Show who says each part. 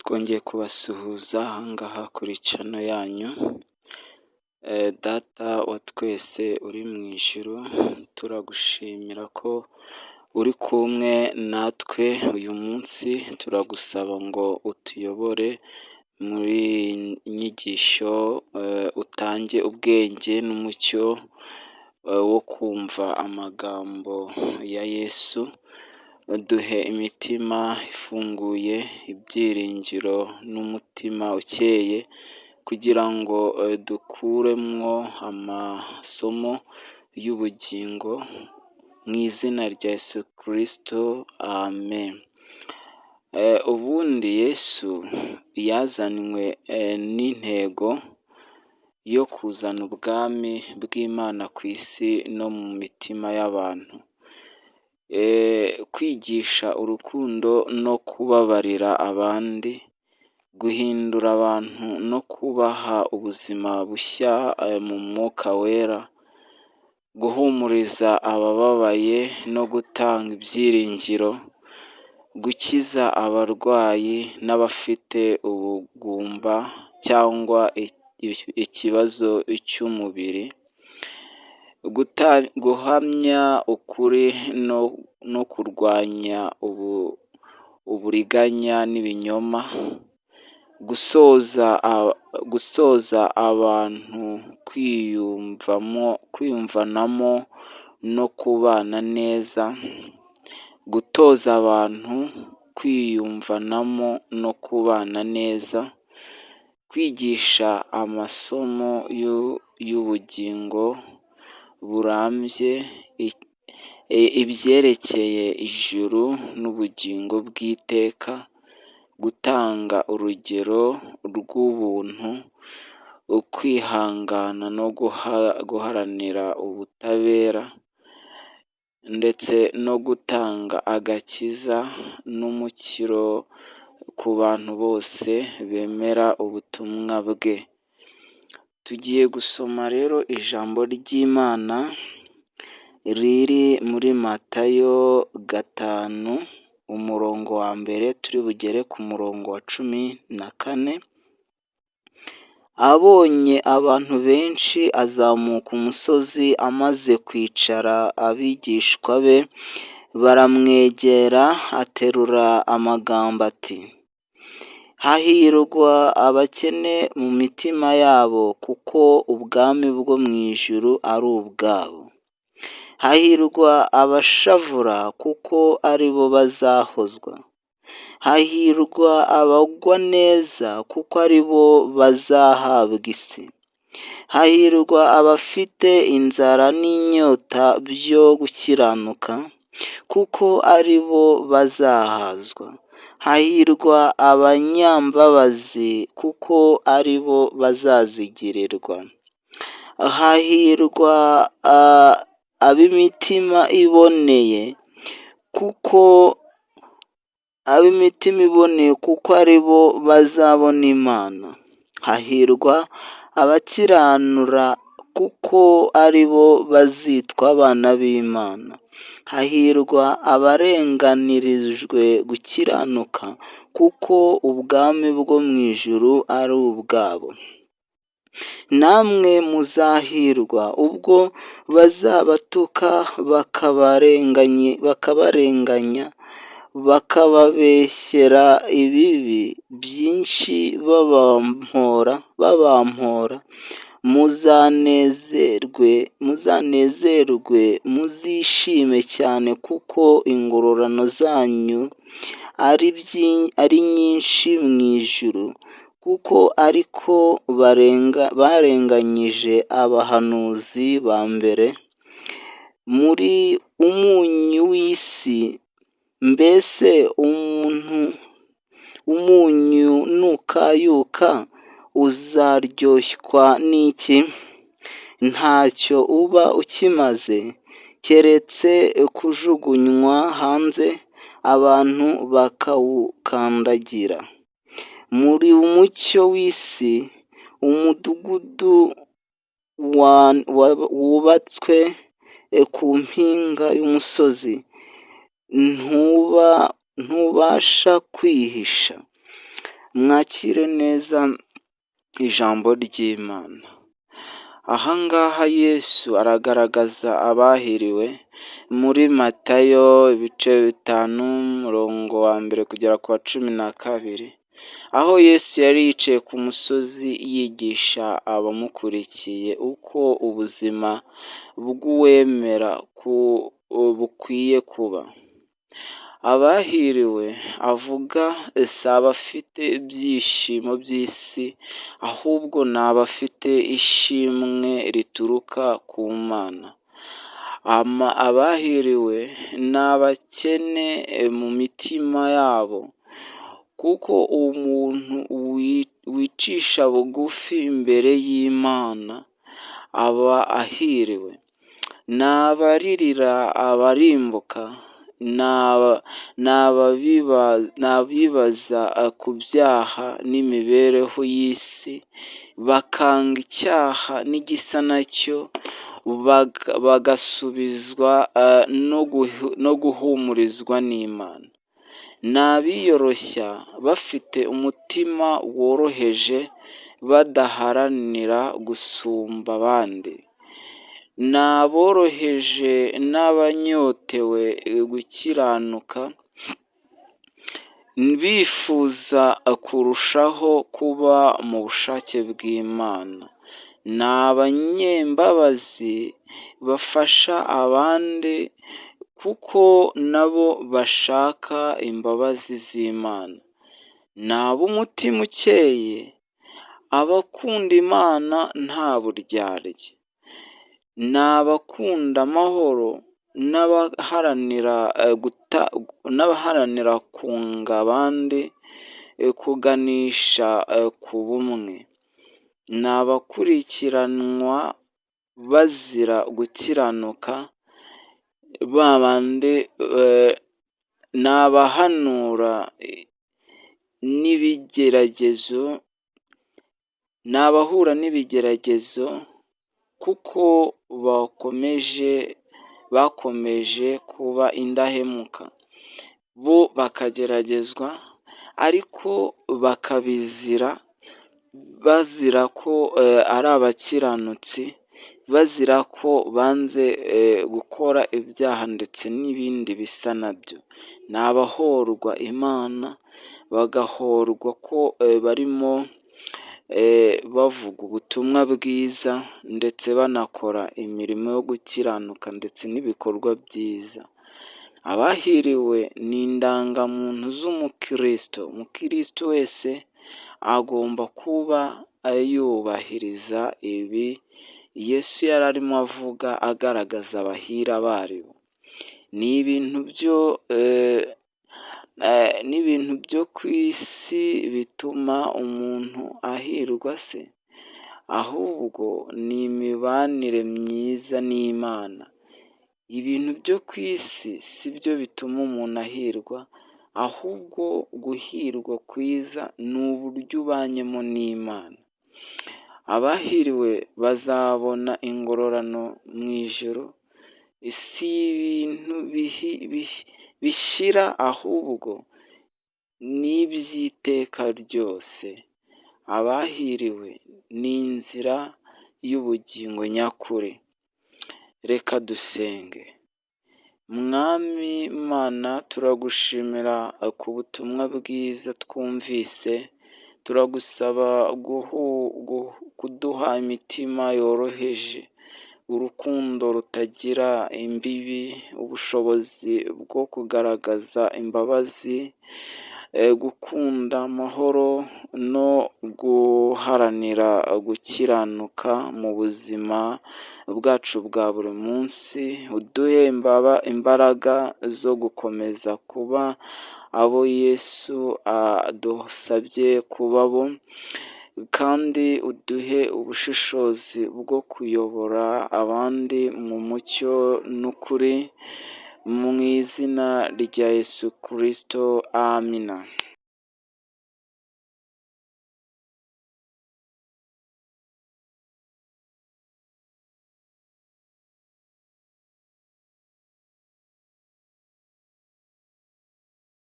Speaker 1: Twongeye kubasuhuza aha ngaha kuri cano yanyu, Data wa twese uri mu ijuru, turagushimira ko uri kumwe natwe uyu munsi, turagusaba ngo utuyobore muri inyigisho, utange ubwenge n'umucyo wo kumva amagambo ya Yesu, duhe imitima ifunguye, ibyiringiro n'umutima ukeye, kugira ngo dukuremwo amasomo y'ubugingo, mu izina rya Yesu Kristo, amen. Ubundi Yesu yazanywe n'intego yo kuzana ubwami bw'Imana ku isi no mu mitima y'abantu, kwigisha urukundo no kubabarira abandi, guhindura abantu no kubaha ubuzima bushya mu Mwuka Wera, guhumuriza abababaye no gutanga ibyiringiro, gukiza abarwayi n'abafite ubugumba cyangwa ikibazo cy'umubiri, guhamya ukuri no kurwanya uburiganya n'ibinyoma, gusoza abantu kwiyumvanamo no kubana neza, gutoza abantu kwiyumvanamo no kubana neza, kwigisha amasomo y'ubugingo burambye, ibyerekeye ijuru n'ubugingo bw'iteka, gutanga urugero rw'ubuntu, ukwihangana no guharanira ubutabera, ndetse no gutanga agakiza n'umukiro ku bantu bose bemera ubutumwa bwe. Tugiye gusoma rero ijambo ry'Imana riri muri Matayo 5, umurongo wa mbere, turi bugere ku murongo wa 14. Abonye abantu benshi azamuka umusozi, amaze kwicara abigishwa be baramwegera, aterura amagambo ati: hahirwa abakene mu mitima yabo, kuko ubwami bwo mu ijuru ari ubwabo. Hahirwa abashavura, kuko ari bo bazahozwa. Hahirwa abagwa neza, kuko ari bo bazahabwa isi. Hahirwa abafite inzara n'inyota byo gukiranuka, kuko ari bo bazahazwa. Hahirwa abanyambabazi, kuko ari bo bazazigirirwa. Hahirwa ab'imitima iboneye, kuko ari bo bazabona Imana. Hahirwa abakiranura, kuko ari bo bazitwa abana b'Imana. Hahirwa abarenganirijwe gukiranuka, kuko ubwami bwo mu ijuru ari ubwabo. Namwe muzahirwa ubwo bazabatuka, bakabarenganya, bakababeshyera ibibi byinshi babampora. Muzanezerwe muzishime cyane, kuko ingororano zanyu ari nyinshi mu ijuru, kuko ariko barenganyije abahanuzi ba mbere. Muri umunyu w'isi. Mbese umunyu nukayuka uzaryoshwa n'iki? Ntacyo uba ukimaze, keretse kujugunywa hanze, abantu bakawukandagira. Muri umucyo w'isi. Umudugudu wubatswe ku mpinga y'umusozi ntubasha kwihisha. Mwakire neza ijambo ry'Imana. Aha ngaha Yesu aragaragaza abahiriwe muri Matayo ibice 5 umurongo wa 1 kugera ku wa 12, aho Yesu yari yicaye ku musozi yigisha abamukurikiye uko ubuzima bw'uwemera bukwiye kuba. Abahiriwe avuga si abafite ibyishimo by'isi, ahubwo ni abafite ishimwe rituruka ku Mana. Abahiriwe ni abakene mu mitima yabo, kuko umuntu wicisha bugufi imbere y'Imana aba ahiriwe. Ni abaririra abarimbuka, ni abibaza ku byaha n'imibereho y'isi, bakanga icyaha n'igisa nacyo, bagasubizwa no guhumurizwa n'Imana. Ni abiyoroshya bafite umutima woroheje, badaharanira gusumba abandi. Ni aboroheje n'abanyotewe gukiranuka, bifuza kurushaho kuba mu bushake bw'Imana. Ni abanyembabazi bafasha abandi, kuko nabo bashaka imbabazi z'Imana. Ni ab'umutima ukeye, abakunda Imana nta buryarya. Ni abakunda amahoro n'abaharanira kunga abandi, kuganisha ku bumwe. Ni abakurikiranwa bazira gukiranuka, babandi ni abahanura n'ibigeragezo, ni abahura n'ibigeragezo, kuko bakomeje kuba indahemuka. Bo bakageragezwa ariko bakabizira, bazira ko ari abakiranutsi, bazira ko banze gukora ibyaha ndetse n'ibindi bisa nabyo. Ni abahorwa Imana, bagahorwa ko barimo bavuga ubutumwa bwiza ndetse banakora imirimo yo gukiranuka ndetse n'ibikorwa byiza. Abahiriwe ni indangamuntu z'umukristo. Umukristo wese agomba kuba yubahiriza ibi Yesu yari arimo avuga, agaragaza abahire abaribo. Ni ibintu byo ku isi bituma umuntu ahirwa se? Ahubwo ni imibanire myiza n'Imana. Ibintu byo ku isi si byo bituma umuntu ahirwa, ahubwo guhirwa kwiza ni uburyo ubanyemo n'Imana. Abahiriwe bazabona ingororano mu ijuru. Si ibintu bishira, ahubwo ni iby'iteka ryose. Abahiriwe ni inzira y'ubugingo nyakuri. Reka dusenge. Mwami Mana, turagushimira ku butumwa bwiza twumvise. Turagusaba kuduha imitima yoroheje, urukundo rutagira imbibi, ubushobozi bwo kugaragaza imbabazi, gukunda amahoro no guharanira gukiranuka mu buzima bwacu bwa buri munsi. Uduhe imbaraga zo gukomeza kuba abo Yesu adusabye kuba bo, kandi uduhe ubushishozi bwo kuyobora abandi mu mucyo n'ukuri, mu izina rya Yesu Kristo, amina.